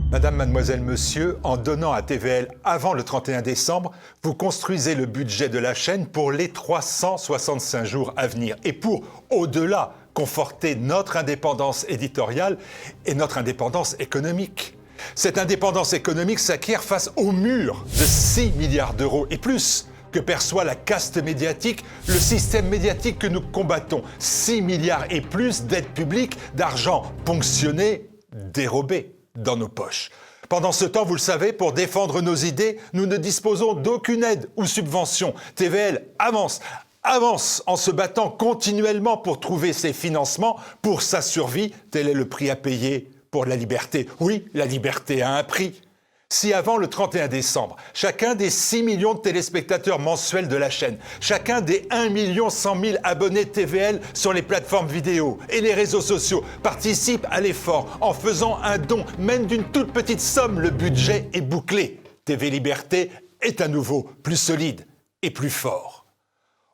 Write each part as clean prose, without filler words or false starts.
Madame, mademoiselle, monsieur, en donnant à TVL avant le 31 décembre, vous construisez le budget de la chaîne pour les 365 jours à venir et pour, au-delà, conforter notre indépendance éditoriale et notre indépendance économique. Cette indépendance économique s'acquiert face au mur de 6 milliards d'euros et plus que perçoit la caste médiatique, le système médiatique que nous combattons. 6 milliards et plus d'aides publiques, d'argent ponctionné, dérobé dans nos poches. Pendant ce temps, vous le savez, pour défendre nos idées, nous ne disposons d'aucune aide ou subvention. TVL avance en se battant continuellement pour trouver ses financements, pour sa survie. Tel est le prix à payer pour la liberté. Oui, la liberté a un prix. Si avant le 31 décembre, chacun des 6 millions de téléspectateurs mensuels de la chaîne, chacun des 1 100 000 abonnés TVL sur les plateformes vidéo et les réseaux sociaux participe à l'effort en faisant un don, même d'une toute petite somme, le budget est bouclé. TV Liberté est à nouveau plus solide et plus fort.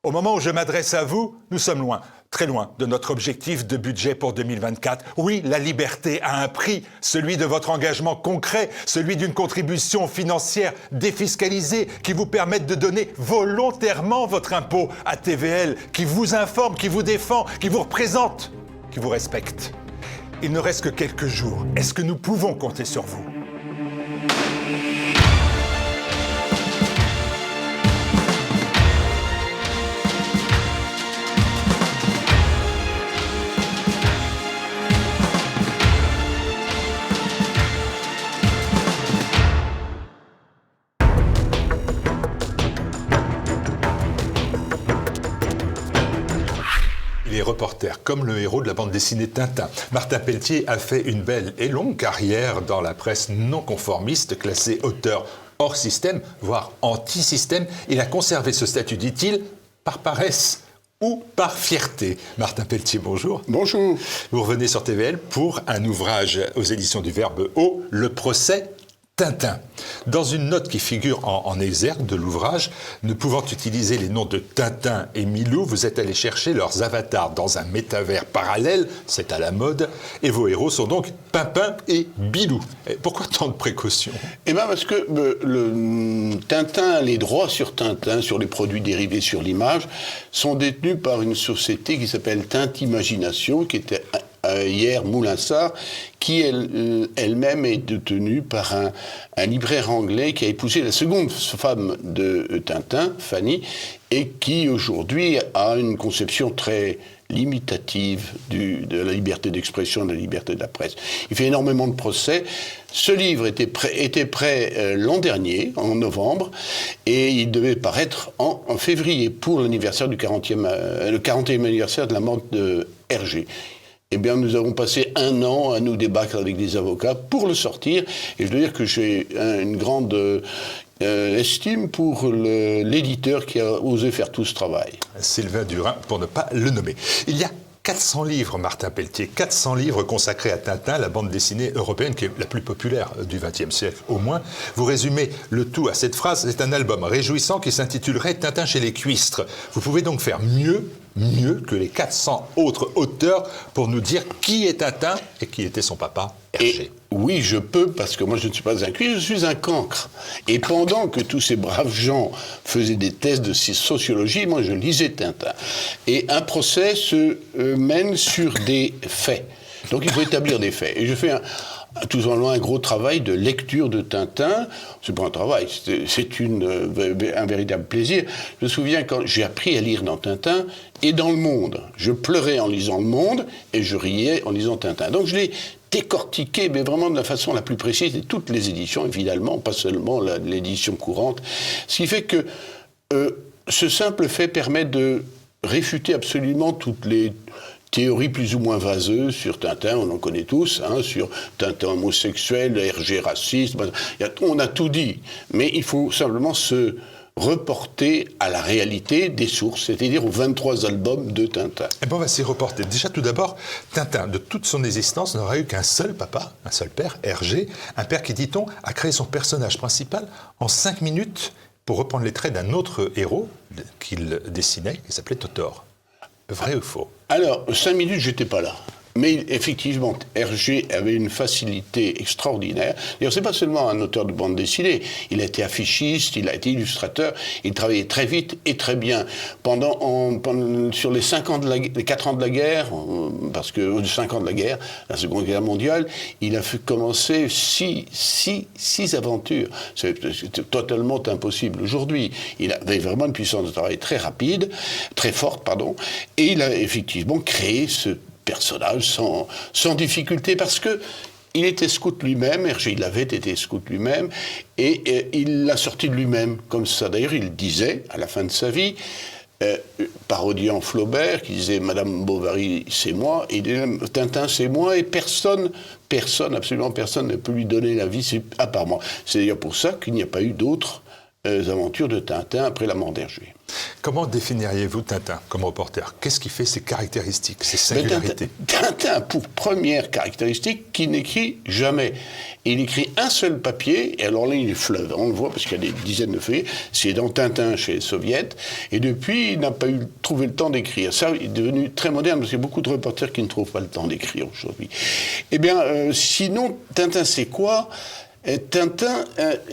Au moment où je m'adresse à vous, nous sommes loin, très loin de notre objectif de budget pour 2024. Oui, la liberté a un prix, celui de votre engagement concret, celui d'une contribution financière défiscalisée qui vous permette de donner volontairement votre impôt à TVL, qui vous informe, qui vous défend, qui vous représente, qui vous respecte. Il ne reste que quelques jours. Est-ce que nous pouvons compter sur vous ? Il est reporter, comme le héros de la bande dessinée Tintin. Martin Pelletier a fait une belle et longue carrière dans la presse non conformiste, classé auteur hors système, voire anti-système. Il a conservé ce statut, dit-il, par paresse ou par fierté. Martin Pelletier, bonjour. Bonjour. Vous revenez sur TVL pour un ouvrage aux éditions du Verbe Haut, Le procès Tintin. Dans une note qui figure en exergue de l'ouvrage, ne pouvant utiliser les noms de Tintin et Milou, vous êtes allé chercher leurs avatars dans un métavers parallèle, c'est à la mode, et vos héros sont donc Pimpin et Bilou. Et pourquoi tant de précautions ? Eh bien parce que le Tintin, les droits sur Tintin, sur les produits dérivés sur l'image, sont détenus par une société qui s'appelle Tintimagination, qui était hier Moulinsart, qui elle-même est détenue par un libraire anglais qui a épousé la seconde femme de Tintin, Fanny, et qui aujourd'hui a une conception très limitative de la liberté d'expression, de la liberté de la presse. Il fait énormément de procès. Ce livre était prêt l'an dernier, en novembre, et il devait paraître en février pour l'anniversaire le 40e anniversaire de la mort de Hergé. Eh bien, nous avons passé 1 an à nous débattre avec des avocats pour le sortir. Et je dois dire que j'ai une grande estime pour l'éditeur qui a osé faire tout ce travail. Sylvain Durin, pour ne pas le nommer. Il y a 400 livres, Martin Pelletier, 400 livres consacrés à Tintin, la bande dessinée européenne qui est la plus populaire du XXe siècle au moins. Vous résumez le tout à cette phrase, c'est un album réjouissant qui s'intitulerait Tintin chez les cuistres. Vous pouvez donc faire mieux que les 400 autres auteurs pour nous dire qui est Tintin et qui était son papa, Hergé. Oui, je peux, parce que moi je ne suis pas un cuistre, je suis un cancre. Et pendant que tous ces braves gens faisaient des tests de sociologie, moi je lisais Tintin. Et un procès se mène sur des faits. Donc il faut établir des faits. Et je fais tout en loin un gros travail de lecture de Tintin. C'est pas un travail, c'est un véritable plaisir. Je me souviens quand j'ai appris à lire dans Tintin et dans Le Monde. Je pleurais en lisant Le Monde et je riais en lisant Tintin. Donc je l'ai décortiqué, mais vraiment de la façon la plus précise, et toutes les éditions, évidemment, pas seulement l'édition courante. Ce qui fait que ce simple fait permet de réfuter absolument toutes les théories plus ou moins vaseuses sur Tintin, on en connaît tous, sur Tintin homosexuel, Hergé raciste, on a tout dit. Mais il faut simplement se reporter à la réalité des sources, c'est-à-dire aux 23 albums de Tintin. Eh bien, on va s'y reporter. Déjà, tout d'abord, Tintin, de toute son existence, n'aura eu qu'un seul papa, un seul père, Hergé, un père qui, dit-on, a créé son personnage principal en 5 minutes pour reprendre les traits d'un autre héros qu'il dessinait, qui s'appelait Totor. Vrai ou faux ? Alors, 5 minutes, j'étais pas là. Mais effectivement, Hergé avait une facilité extraordinaire. D'ailleurs, c'est pas seulement un auteur de bande dessinée. Il a été affichiste, il a été illustrateur. Il travaillait très vite et très bien. Sur les 4 ans de la guerre, parce que 5 ans de la guerre, la Seconde Guerre mondiale, il a fait commencer 6 aventures. C'est totalement impossible aujourd'hui. Il avait vraiment une puissance de travail très rapide, très forte, pardon. Et il a effectivement créé ce personnage sans difficulté, parce que il était scout lui-même, Hergé, il avait été scout lui-même, et il l'a sorti de lui-même, comme ça. D'ailleurs, il disait, à la fin de sa vie, parodiant Flaubert, qui disait « Madame Bovary, c'est moi », et il disait « Tintin, c'est moi », et personne, absolument personne ne peut lui donner la vie à part moi. C'est d'ailleurs pour ça qu'il n'y a pas eu d'autres aventures de Tintin après la mort d'Hergé. Comment définiriez-vous Tintin comme reporter? Qu'est-ce qui fait ses caractéristiques, ses singularités? Tintin, pour première caractéristique, qui n'écrit jamais. Il écrit un seul papier, et alors là, il est fleuve. On le voit parce qu'il y a des dizaines de feuillets. C'est dans Tintin chez les Soviets. Et depuis, il n'a pas trouvé le temps d'écrire. Ça, il est devenu très moderne, parce qu'il y a beaucoup de reporters qui ne trouvent pas le temps d'écrire aujourd'hui. Eh bien, sinon, Tintin, c'est quoi? Tintin,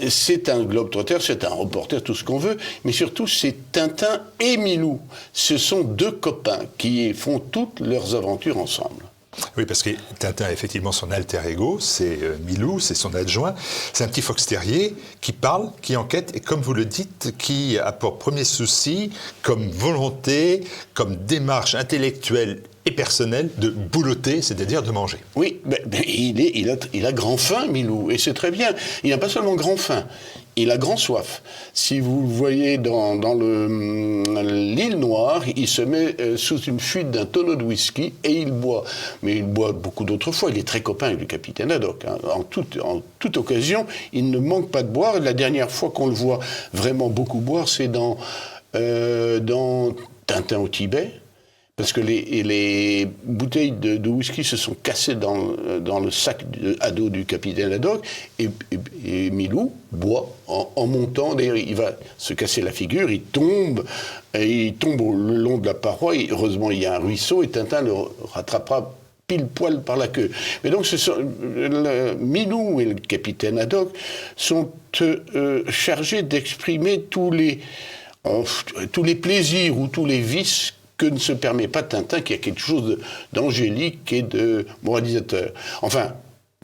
c'est un globe-trotter, c'est un reporter, tout ce qu'on veut, mais surtout c'est Tintin et Milou. Ce sont 2 copains qui font toutes leurs aventures ensemble. Oui, parce que Tintin a effectivement son alter ego, c'est Milou, c'est son adjoint. C'est un petit fox terrier qui parle, qui enquête, et comme vous le dites, qui a pour premier souci, comme volonté, comme démarche intellectuelle et personnelle, de boulotter, c'est-à-dire de manger. Oui, il a grand faim, Milou, et c'est très bien. Il n'a pas seulement grand faim, il a grand soif. Si vous le voyez dans l'île Noire, il se met sous une fuite d'un tonneau de whisky et il boit. Mais il boit beaucoup d'autres fois. Il est très copain avec le capitaine Haddock. Hein. En toute occasion, il ne manque pas de boire. Et la dernière fois qu'on le voit vraiment beaucoup boire, c'est dans Tintin au Tibet. Parce que les bouteilles de whisky se sont cassées dans le sac à dos du capitaine Haddock, et Milou boit en montant. D'ailleurs, il va se casser la figure, il tombe le long de la paroi, et heureusement il y a un ruisseau, et Tintin le rattrapera pile poil par la queue. Mais donc, Milou et le capitaine Haddock sont chargés d'exprimer tous les plaisirs ou tous les vices que ne se permet pas Tintin, qui a quelque chose d'angélique et de moralisateur. Enfin,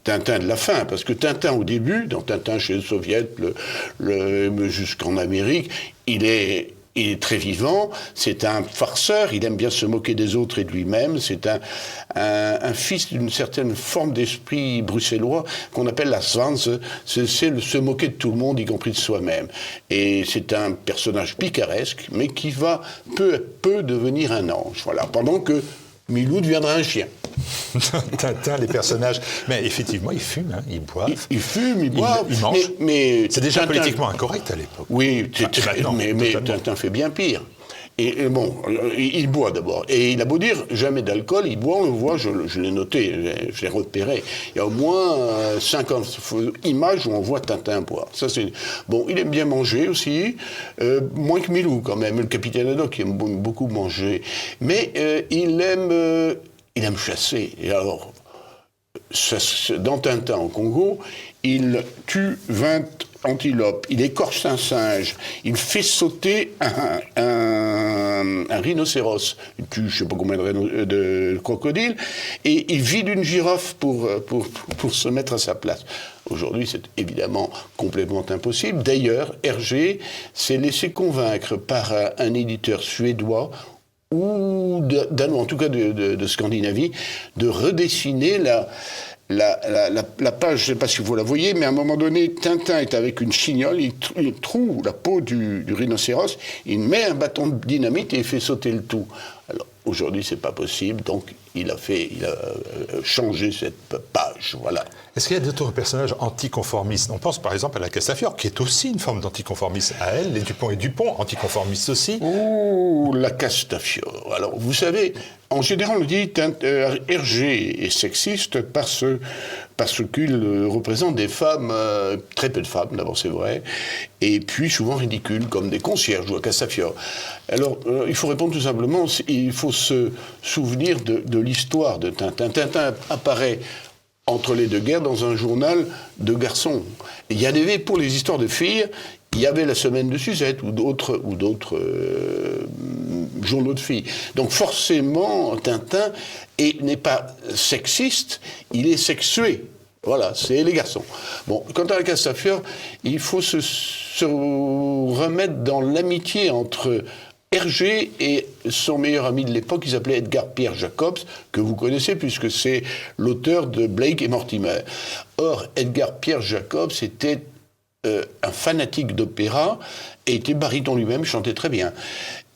Tintin de la fin, parce que Tintin au début, dans Tintin chez les Soviets, jusqu'en Amérique, il est très vivant, c'est un farceur, il aime bien se moquer des autres et de lui-même, c'est un fils d'une certaine forme d'esprit bruxellois qu'on appelle la Schwanz, c'est se moquer de tout le monde, y compris de soi-même. Et c'est un personnage picaresque, mais qui va peu à peu devenir un ange, voilà, pendant que Milou deviendra un chien. Tintin, les personnages. Mais effectivement, il fume, hein, il boit. Il fume, il boit. Il mange. Mais c'est déjà Tintin, politiquement incorrect à l'époque. Oui, mais Tintin fait bien pire. Et bon, il boit d'abord. Et il a beau dire jamais d'alcool, il boit, on le voit, je l'ai noté, je l'ai repéré. Il y a au moins 50 images où on voit Tintin boire. Ça, c'est... Bon, il aime bien manger aussi, moins que Milou quand même, le capitaine Haddock, il aime beaucoup manger. Mais il aime chasser. Et alors, dans Tintin au Congo, il tue 20 antilopes, il écorche un singe, il fait sauter un rhinocéros, il tue je ne sais pas combien de crocodiles, et il vide une girafe pour se mettre à sa place. Aujourd'hui, c'est évidemment complètement impossible. D'ailleurs, Hergé s'est laissé convaincre par un éditeur suédois ou danois, en tout cas de Scandinavie, de redessiner la page, je ne sais pas si vous la voyez, mais à un moment donné, Tintin est avec une chignole, il trouve la peau du rhinocéros, il met un bâton de dynamite et il fait sauter le tout. Alors, aujourd'hui, c'est pas possible, donc il a changé cette page, voilà. Est-ce qu'il y a d'autres personnages anticonformistes? On pense par exemple à la Castafiore, qui est aussi une forme d'anticonformisme. À elle, les Dupont et Dupont, anticonformistes aussi. Ouh, la Castafiore. Alors, vous savez, En général, on dit Hergé est sexiste parce qu'il représente des femmes, très peu de femmes, d'abord c'est vrai, et puis souvent ridicules, comme des concierges ou à Castafiore. Alors, il faut répondre tout simplement, il faut se souvenir de l'histoire de Tintin. Tintin apparaît entre les deux guerres dans un journal de garçons. Il y avait, pour les histoires de filles, il y avait la Semaine de Suzette ou d'autres journaux de filles. Donc forcément, Tintin n'est pas sexiste, il est sexué. Voilà, c'est les garçons. Bon, quant à la Castafiore, il faut se remettre dans l'amitié entre Hergé et son meilleur ami de l'époque, qui s'appelait Edgar Pierre Jacobs, que vous connaissez puisque c'est l'auteur de Blake et Mortimer. Or, Edgar Pierre Jacobs était un fanatique d'opéra et était baryton lui-même, chantait très bien.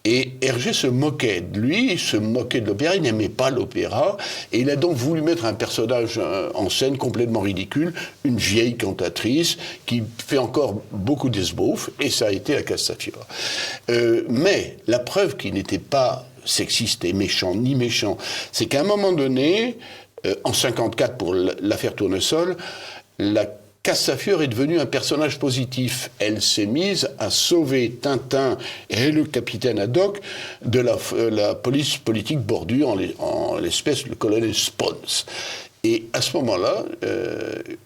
Et Hergé se moquait de lui, se moquait de l'opéra, il n'aimait pas l'opéra, et il a donc voulu mettre un personnage en scène complètement ridicule, une vieille cantatrice qui fait encore beaucoup d'esbroufs, et ça a été la Castafiore. Mais la preuve qu'il n'était pas sexiste et méchant, ni méchant, c'est qu'à un moment donné, en 1954 pour l'affaire Tournesol, la Castafiore est devenue un personnage positif. Elle s'est mise à sauver Tintin et le capitaine Haddock de la police politique bordure, en l'espèce le colonel Spons. Et à ce moment-là,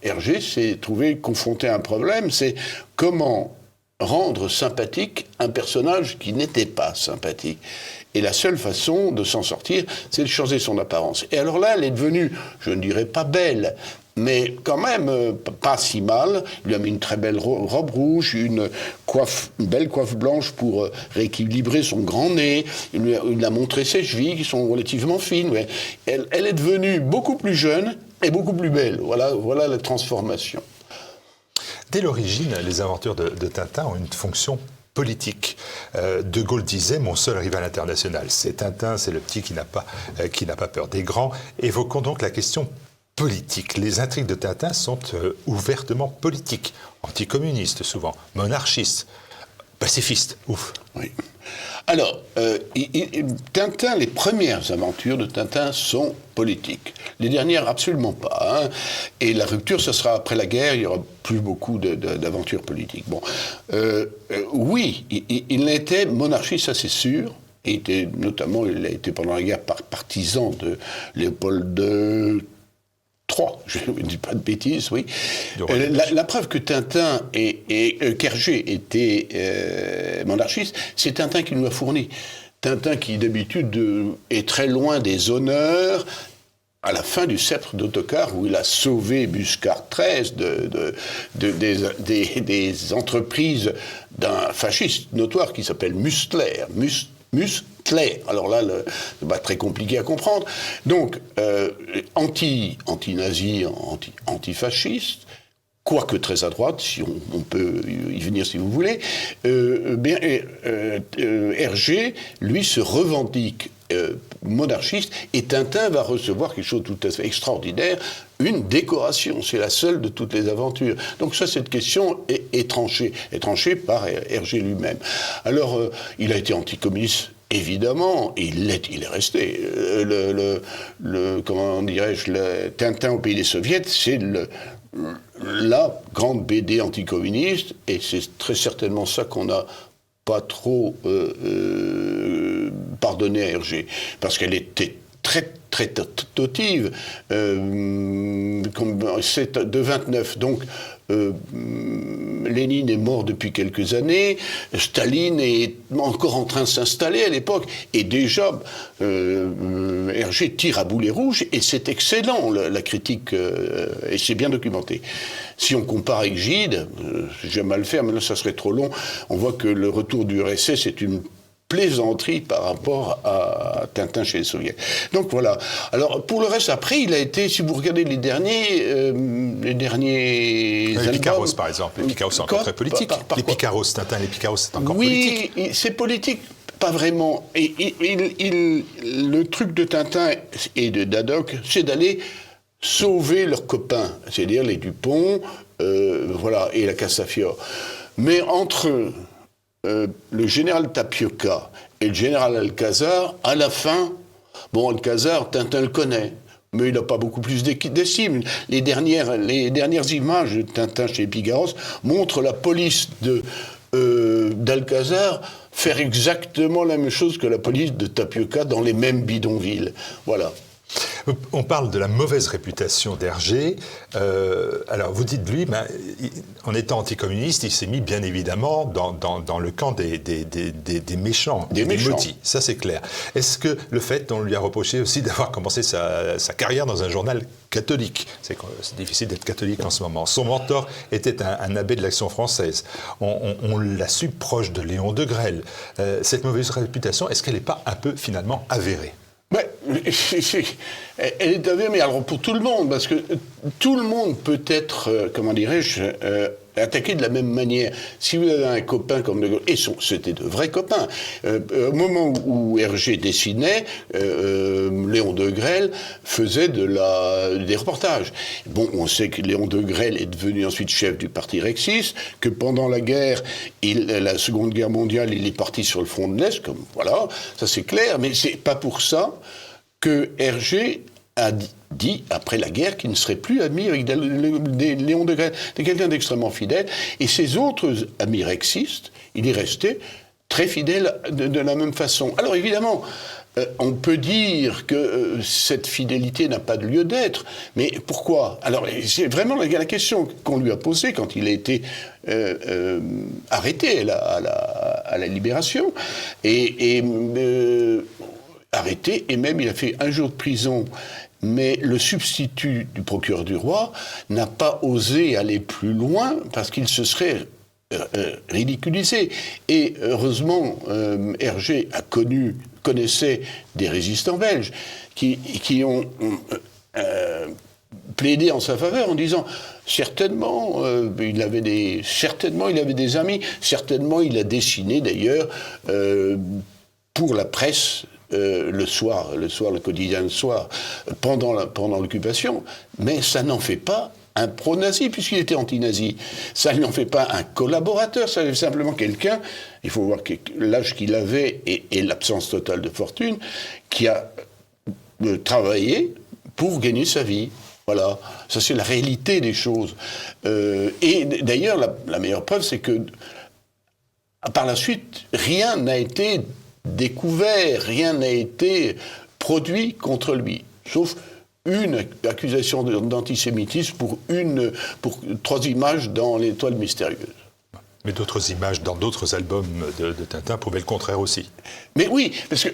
Hergé s'est trouvé confronté à un problème, c'est comment rendre sympathique un personnage qui n'était pas sympathique. Et la seule façon de s'en sortir, c'est de changer son apparence. Et alors là, elle est devenue, je ne dirais pas belle, mais quand même pas si mal. Il lui a mis une très belle robe rouge, une belle coiffe blanche pour rééquilibrer son grand nez. Il a montré ses chevilles qui sont relativement fines. Ouais. Elle est devenue beaucoup plus jeune et beaucoup plus belle. Voilà la transformation. Dès l'origine, les aventures de Tintin ont une fonction politique. De Gaulle disait « Mon seul rival international, c'est Tintin, c'est le petit qui n'a pas peur des grands ». Évoquons donc la question politique. Les intrigues de Tintin sont ouvertement politiques, anticommunistes souvent, monarchistes, pacifistes. Ouf. Oui. Alors, Tintin, les premières aventures de Tintin sont politiques. Les dernières, absolument pas. Hein. Et la rupture, ce sera après la guerre, il n'y aura plus beaucoup d'aventures politiques. Bon. Oui, il était monarchiste, ça c'est sûr. Notamment, il a été pendant la guerre partisan de Léopold III, je ne dis pas de bêtises, oui. La preuve que Tintin qu'Hergé était monarchiste, c'est Tintin qui nous l'a fourni. Tintin qui, d'habitude, est très loin des honneurs, à la fin du Sceptre d'Ottokar, où il a sauvé Muscar XIII des entreprises d'un fasciste notoire qui s'appelle Mustler. Mustler. Alors là, c'est très compliqué à comprendre. Donc, anti-nazi, antifasciste, quoique très à droite, si on peut y venir si vous voulez, Hergé, lui, se revendique monarchiste, et Tintin va recevoir quelque chose de tout à fait extraordinaire, une décoration. C'est la seule de toutes les aventures. Donc ça, cette question est tranchée par Hergé lui-même. Alors, il a été anticommuniste, évidemment, et il est resté. Comment dirais-je, le Tintin au pays des soviets, c'est la grande BD anticommuniste, et c'est très certainement ça qu'on n'a pas trop pardonné à Hergé, parce qu'elle était très très totive. C'est de 29, donc Lénine est mort depuis quelques années, Staline est encore en train de s'installer à l'époque, et déjà Hergé tire à boulet rouge, et c'est excellent la critique, et c'est bien documenté. Si on compare avec Gide, j'aime à le faire, mais là ça serait trop long, on voit que le retour du RSS est une plaisanterie par rapport à Tintin chez les Soviets. Donc voilà. Alors pour le reste, après, il a été, si vous regardez les derniers les Picaros, par exemple. Les Picaros, c'est encore très politique. Les Picaros, Tintin, les Picaros, c'est encore politique. Oui, c'est politique. Pas vraiment. Et le truc de Tintin et de Haddock, c'est d'aller sauver leurs copains, c'est-à-dire les Dupont, et la Castafiore. Mais entre le général Tapioca et le général Alcazar, à la fin, Bon, Alcazar, Tintin le connaît. Mais il n'a pas beaucoup plus d'estime. Les dernières images de Tintin chez Pigaros montrent la police d'Alcazar faire exactement la même chose que la police de Tapioca dans les mêmes bidonvilles. Voilà. On parle de la mauvaise réputation d'Hergé. Alors, vous dites de lui, en étant anticommuniste, il s'est mis bien évidemment dans le camp des méchants, des maudits. Ça, c'est clair. Est-ce que le fait, on lui a reproché aussi d'avoir commencé sa carrière dans un journal catholique, c'est difficile d'être catholique en ce moment. Son mentor était un abbé de l'Action française. On l'a su proche de Léon Degrelle. Cette mauvaise réputation, est-ce qu'elle n'est pas un peu finalement avérée ? Elle est avérée, mais alors pour tout le monde, parce que tout le monde peut être, comment dirais-je, attaqué de la même manière. Si vous avez un copain comme De Gaulle, et c'était de vrais copains, au moment où Hergé dessinait, Léon Degrelle faisait des reportages. Bon, on sait que Léon Degrelle est devenu ensuite chef du parti rexiste, que pendant la guerre, la Seconde Guerre mondiale, il est parti sur le front de l'Est, comme voilà, ça c'est clair, mais c'est pas pour ça que Hergé a dit, après la guerre, qu'il ne serait plus ami avec Léon Degrelle. C'est quelqu'un d'extrêmement fidèle. Et ses autres amis rexistes, il est resté très fidèle de la même façon. Alors évidemment, on peut dire que cette fidélité n'a pas de lieu d'être. Mais pourquoi ? Alors c'est vraiment la question qu'on lui a posée quand il a été arrêté à la Libération. Arrêté, et même il a fait 1 jour de prison, mais le substitut du procureur du roi n'a pas osé aller plus loin parce qu'il se serait ridiculisé. Et heureusement, Hergé connaissait des résistants belges qui ont plaidé en sa faveur en disant certainement il avait des amis, certainement il a dessiné d'ailleurs pour la presse le quotidien le soir, pendant l'occupation, mais ça n'en fait pas un pro-nazi, puisqu'il était anti-nazi. Ça n'en fait pas un collaborateur, ça fait simplement quelqu'un, il faut voir l'âge qu'il avait et l'absence totale de fortune, qui a travaillé pour gagner sa vie. Voilà, ça c'est la réalité des choses. Et d'ailleurs, la meilleure preuve, c'est que par la suite, rien n'a été découvert, rien n'a été produit contre lui, sauf une accusation d'antisémitisme pour 3 images dans l'Étoile mystérieuse. Mais d'autres images dans d'autres albums de Tintin prouvaient le contraire aussi. Mais oui, parce que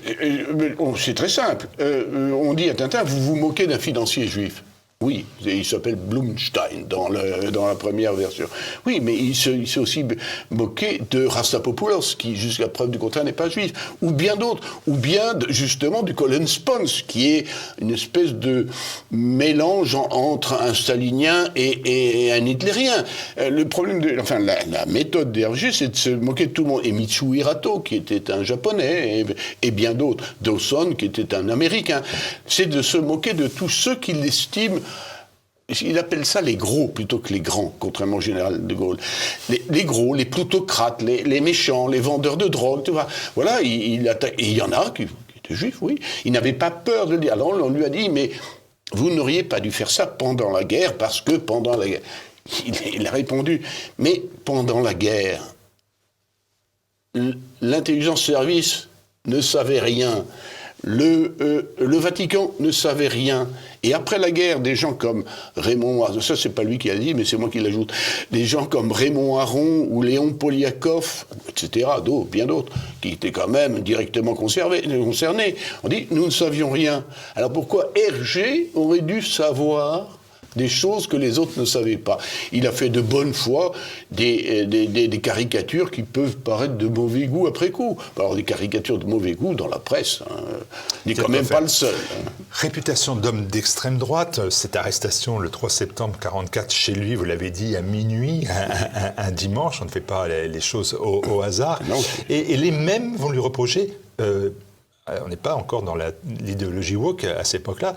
c'est très simple. On dit à Tintin, vous vous moquez d'un financier juif. Oui, il s'appelle Blumstein dans la première version. Oui, mais il s'est aussi moqué de Rastapopoulos, qui, jusqu'à preuve du contraire, n'est pas juif. Ou bien d'autres. Ou bien, justement, du Colin Spons, qui est une espèce de mélange entre un stalinien et un hitlérien. Le problème la méthode d'Hergé, c'est de se moquer de tout le monde. Et Mitsuo Hirato, qui était un japonais, et bien d'autres. Dawson, qui était un américain. C'est de se moquer de tous ceux qu'il estime. Il appelle ça les gros plutôt que les grands, contrairement au général de Gaulle. Les gros, les plutocrates, les méchants, les vendeurs de drogue, tu vois. Voilà, il attaque. Et il y en a qui étaient juifs, oui. Il n'avait pas peur de le dire. Alors on lui a dit, mais vous n'auriez pas dû faire ça pendant la guerre, parce que pendant la guerre. Il a répondu, mais pendant la guerre, l'intelligence service ne savait rien. Le Vatican ne savait rien. Et après la guerre, des gens comme Raymond Aron, ça c'est pas lui qui a dit, mais c'est moi qui l'ajoute, des gens comme Raymond Aron ou Léon Poliakov, etc., bien d'autres, qui étaient quand même directement concernés, on dit, nous ne savions rien. Alors pourquoi Hergé aurait dû savoir des choses que les autres ne savaient pas? Il a fait de bonne foi des caricatures qui peuvent paraître de mauvais goût après coup. Alors des caricatures de mauvais goût dans la presse, il n'est quand même pas le seul. Réputation d'homme d'extrême droite, cette arrestation le 3 septembre 1944 chez lui, vous l'avez dit, à minuit, un dimanche, on ne fait pas les choses au hasard. Non. Et les mêmes vont lui reprocher... on n'est pas encore dans l'idéologie woke à cette époque-là,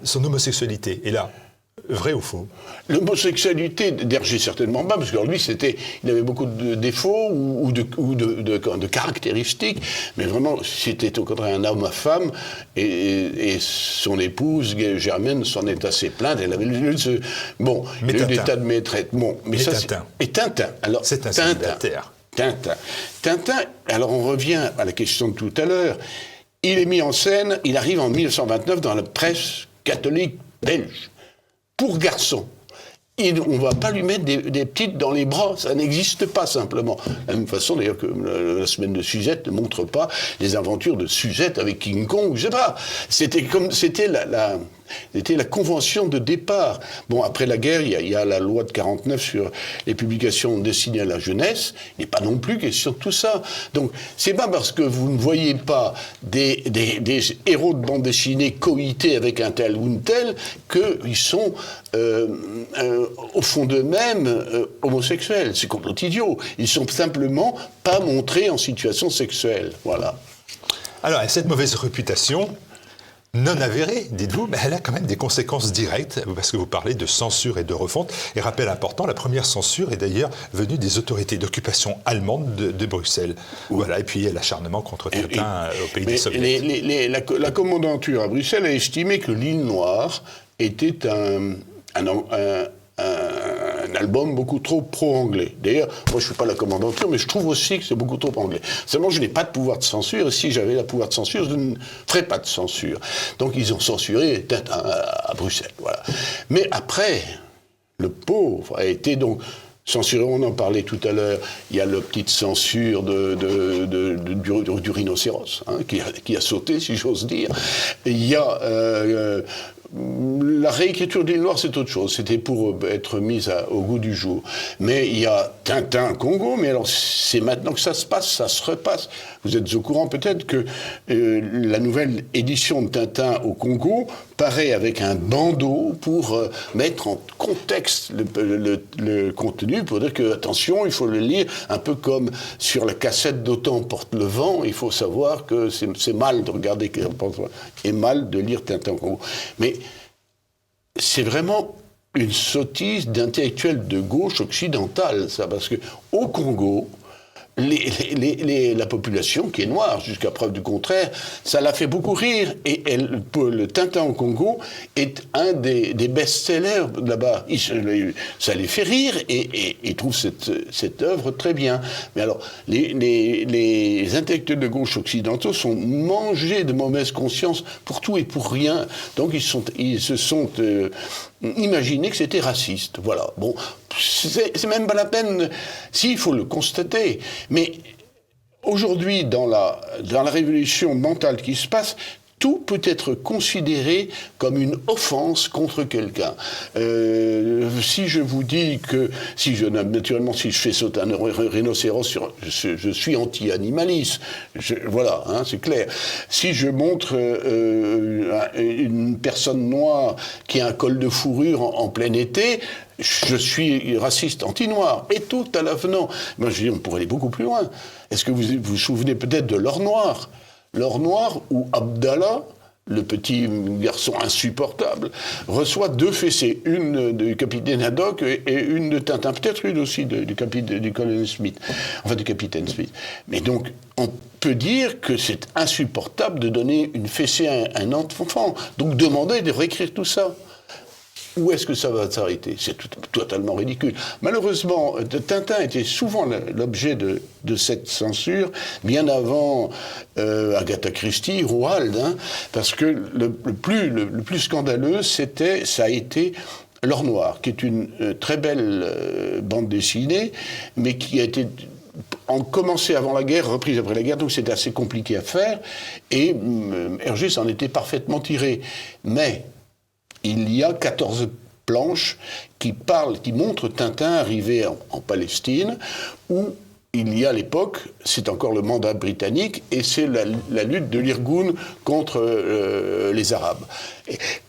son homosexualité. Et là, Vrai ou faux? L'homosexualité d'Hergé, certainement pas, parce que lui, il avait beaucoup de défauts ou de caractéristiques, mais vraiment, c'était au contraire un homme à femme, et son épouse, Germaine, s'en est assez plainte. Elle avait eu des tas de maîtresses. Bon, mais ça, Tintin. Et Tintin. Alors, c'est un célibataire. Tintin, alors on revient à la question de tout à l'heure. Il est mis en scène, il arrive en 1929 dans la presse catholique belge. Pour garçon. On ne va pas lui mettre des petites dans les bras, ça n'existe pas simplement. De la même façon d'ailleurs que la semaine de Suzette ne montre pas les aventures de Suzette avec King Kong, je sais pas. C'était la convention de départ. Bon, après la guerre, il y a la loi de 49 sur les publications destinées à la jeunesse. Il n'est pas non plus question de tout ça. Donc, c'est pas parce que vous ne voyez pas des héros de bande dessinée coïtés avec un tel ou une telle qu'ils sont au fond d'eux-mêmes homosexuels. C'est complètement idiot. Ils sont simplement pas montrés en situation sexuelle. Voilà. Alors, cette mauvaise réputation, non avérée, dites-vous, mais elle a quand même des conséquences directes, parce que vous parlez de censure et de refonte. Et rappel important, la première censure est d'ailleurs venue des autorités d'occupation allemandes de Bruxelles. Voilà, et puis l'acharnement contre Tintin au pays des soviets. La commandanture à Bruxelles a estimé que l'île Noire était un album beaucoup trop pro-anglais. D'ailleurs, moi je ne suis pas la commandanture, mais je trouve aussi que c'est beaucoup trop anglais. Seulement, je n'ai pas de pouvoir de censure, et si j'avais le pouvoir de censure, je ne ferais pas de censure. Donc ils ont censuré Tintin à Bruxelles, voilà. Mais après, le pauvre a été donc censuré, on en parlait tout à l'heure, il y a la petite censure du rhinocéros, hein, qui a sauté, si j'ose dire. Il y a la réécriture d'Île Noire, c'est autre chose. C'était pour être mise au goût du jour. Mais il y a Tintin Congo, mais alors c'est maintenant que ça se passe, ça se repasse. Vous êtes au courant peut-être que la nouvelle édition de Tintin au Congo paraît avec un bandeau pour mettre en contexte le contenu, pour dire que, attention, il faut le lire un peu comme sur la cassette d'Autant porte le vent, il faut savoir que c'est mal de regarder et mal de lire Tintin au Congo. Mais c'est vraiment une sottise d'intellectuels de gauche occidentale, ça, parce que au Congo, la population qui est noire, jusqu'à preuve du contraire, ça l'a fait beaucoup rire. Et le Tintin au Congo est un des best-sellers là-bas. Ça les fait rire et ils trouvent cette œuvre très bien. Mais alors, les intellectuels de gauche occidentaux sont mangés de mauvaise conscience pour tout et pour rien. Donc ils se sont imaginés que c'était raciste. Voilà. Bon, c'est même pas la peine, il faut le constater. Mais aujourd'hui, dans la révolution mentale qui se passe, tout peut être considéré comme une offense contre quelqu'un. Si je vous dis que, naturellement, si je fais sauter un rhinocéros, je suis anti-animaliste. Voilà, hein, c'est clair. Si je montre une personne noire qui a un col de fourrure en plein été, je suis raciste anti-noir. Et tout à l'avenant. Moi, je dis, on pourrait aller beaucoup plus loin. Est-ce que vous vous souvenez peut-être de l'or noir ? L'or noir, où Abdallah, le petit garçon insupportable, reçoit 2 fessées, une du capitaine Haddock et une de Tintin, peut-être une aussi du colonel Smith, enfin du capitaine Smith. Mais donc, on peut dire que c'est insupportable de donner une fessée à un enfant. Donc, demander de réécrire tout ça. Où est-ce que ça va s'arrêter ? C'est totalement ridicule. Malheureusement, Tintin était souvent l'objet de cette censure, bien avant Agatha Christie, Roald, hein, parce que le plus scandaleux, ça a été L'Or Noir, qui est une très belle bande dessinée, mais qui a été commencé avant la guerre, reprise après la guerre, donc c'était assez compliqué à faire, et Hergé s'en était parfaitement tiré. Mais il y a 14 planches qui montrent Tintin arrivé en Palestine, où il y a à l'époque, c'est encore le mandat britannique, et c'est la lutte de l'Irgun contre les Arabes.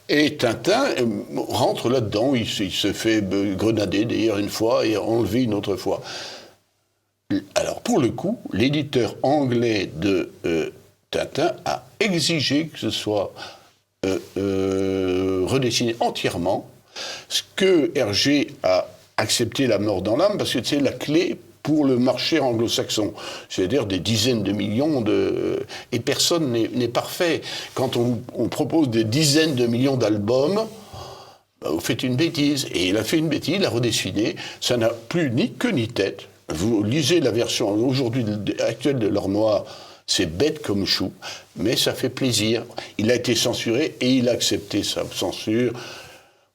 Et Tintin rentre là-dedans, il se fait grenader d'ailleurs une fois et enlever une autre fois. Alors pour le coup, l'éditeur anglais de Tintin a exigé que ce soit redessiné entièrement, ce que Hergé a accepté la mort dans l'âme, parce que c'est la clé pour le marché anglo-saxon. C'est-à-dire des dizaines de millions et personne n'est parfait. Quand on propose des dizaines de millions d'albums, vous faites une bêtise. Et il a fait une bêtise, il a redessiné. Ça n'a plus ni queue ni tête. Vous lisez la version aujourd'hui actuelle de L'Or Noir, c'est bête comme chou, mais ça fait plaisir. Il a été censuré et il a accepté sa censure.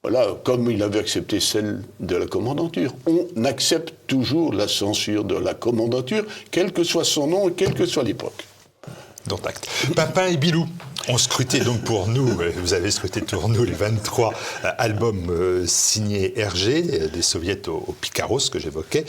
Voilà, comme il avait accepté celle de la commandanture. On accepte toujours la censure de la commandanture, quel que soit son nom et quelle que soit l'époque. Dont acte. Papin et Bilou ont scruté donc pour nous, vous avez scruté pour nous les 23 albums signés Hergé, des soviets au Picaros que j'évoquais.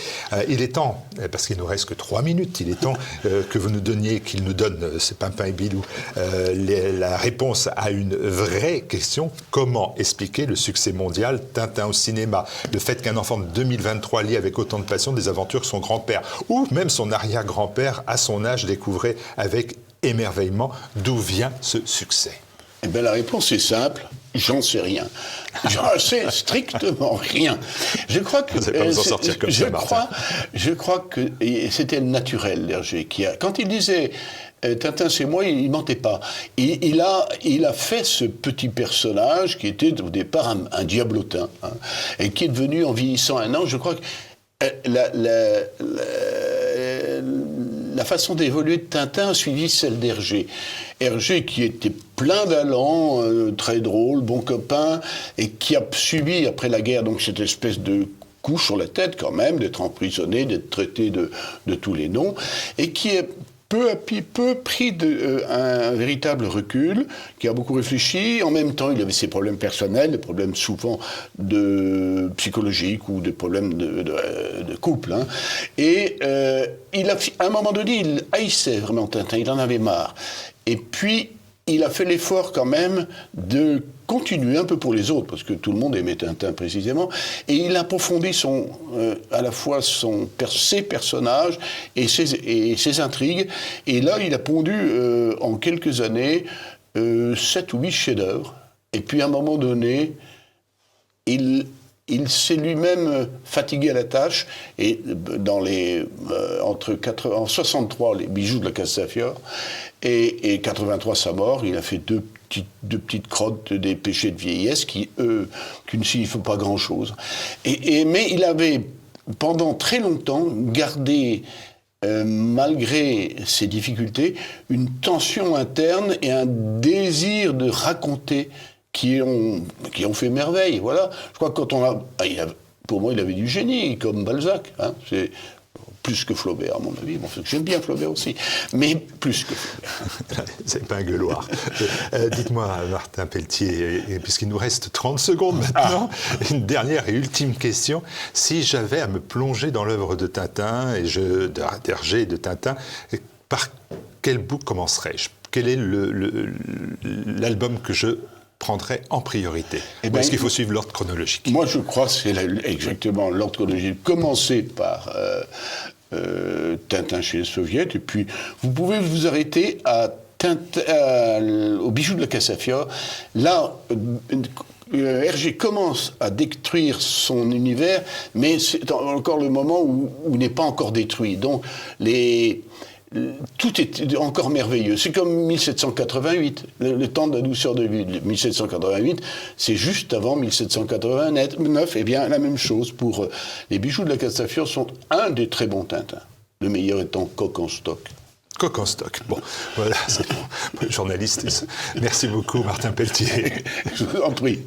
Il est temps, parce qu'il nous reste que 3 minutes, il est temps que vous nous donniez, qu'il nous donne, ces Papin et Bilou, la réponse à une vraie question. Comment expliquer le succès mondial Tintin au cinéma? Le fait qu'un enfant de 2023 lit avec autant de passion des aventures que son grand-père, ou même son arrière-grand-père, à son âge, découvrait avec émerveillement d'où vient ce succès. Eh bien, la réponse est simple, j'en sais rien. J'en sais strictement rien. Je crois que... Vous n'allez pas vous en sortir comme ça, Martin. Je crois que c'était le naturel, Hergé, quand il disait Tintin, c'est moi, il mentait pas. Il a fait ce petit personnage qui était au départ un diablotin, hein, et qui est devenu, en vieillissant un an, je crois que la façon d'évoluer de Tintin a suivi celle d'Hergé. Hergé qui était plein d'allant, très drôle, bon copain, et qui a subi après la guerre donc cette espèce de coup sur la tête quand même, d'être emprisonné, d'être traité de tous les noms, et qui est peu à peu pris un véritable recul, qui a beaucoup réfléchi. En même temps, il avait ses problèmes personnels, des problèmes souvent psychologiques ou des problèmes de couple. Hein. Et à un moment donné, il haïssait vraiment Tintin, il en avait marre. Et puis, il a fait l'effort quand même de continuer un peu pour les autres, parce que tout le monde aimait Tintin précisément, et il a approfondi à la fois ses personnages et ses intrigues, et là il a pondu en quelques années 7 ou 8 chefs-d'œuvre, et puis à un moment donné, il s'est lui-même fatigué à la tâche, et en 63, les bijoux de la Castafiore, et 83, sa mort, il a fait deux petites crottes des péchés de vieillesse qui ne signifient pas grand-chose. Mais il avait, pendant très longtemps, gardé, malgré ses difficultés, une tension interne et un désir de raconter qui ont fait merveille. Voilà. Je crois que pour moi, il avait du génie, comme Balzac. Hein. C'est plus que Flaubert, à mon avis. Bon, j'aime bien Flaubert aussi, mais plus que Flaubert. C'est pas un gueuloir. Dites-moi, Martin Pelletier, puisqu'il nous reste 30 secondes maintenant, une dernière et ultime question. Si j'avais à me plonger dans l'œuvre de Tintin, d'Hergé et de Tintin, par quel bout commencerais-je? Quel est l'album que je prendrait en priorité? Ou est-ce qu'il faut suivre l'ordre chronologique? Moi, je crois que c'est exactement l'ordre chronologique. Commencer par Tintin chez les Soviets, et puis vous pouvez vous arrêter au bijou de la Castafiore. Là, Hergé commence à détruire son univers, mais c'est encore le moment où il n'est pas encore détruit. Donc, tout est encore merveilleux. C'est comme 1788, le temps de la douceur de vue. 1788, c'est juste avant 1789. Eh bien, la même chose pour les bijoux de la Castafiore sont un des très bons Tintins. Le meilleur étant Coq en stock. Coq en stock. Bon, voilà, c'est bon. Journaliste. Merci beaucoup, Martin Pelletier. Je vous en prie.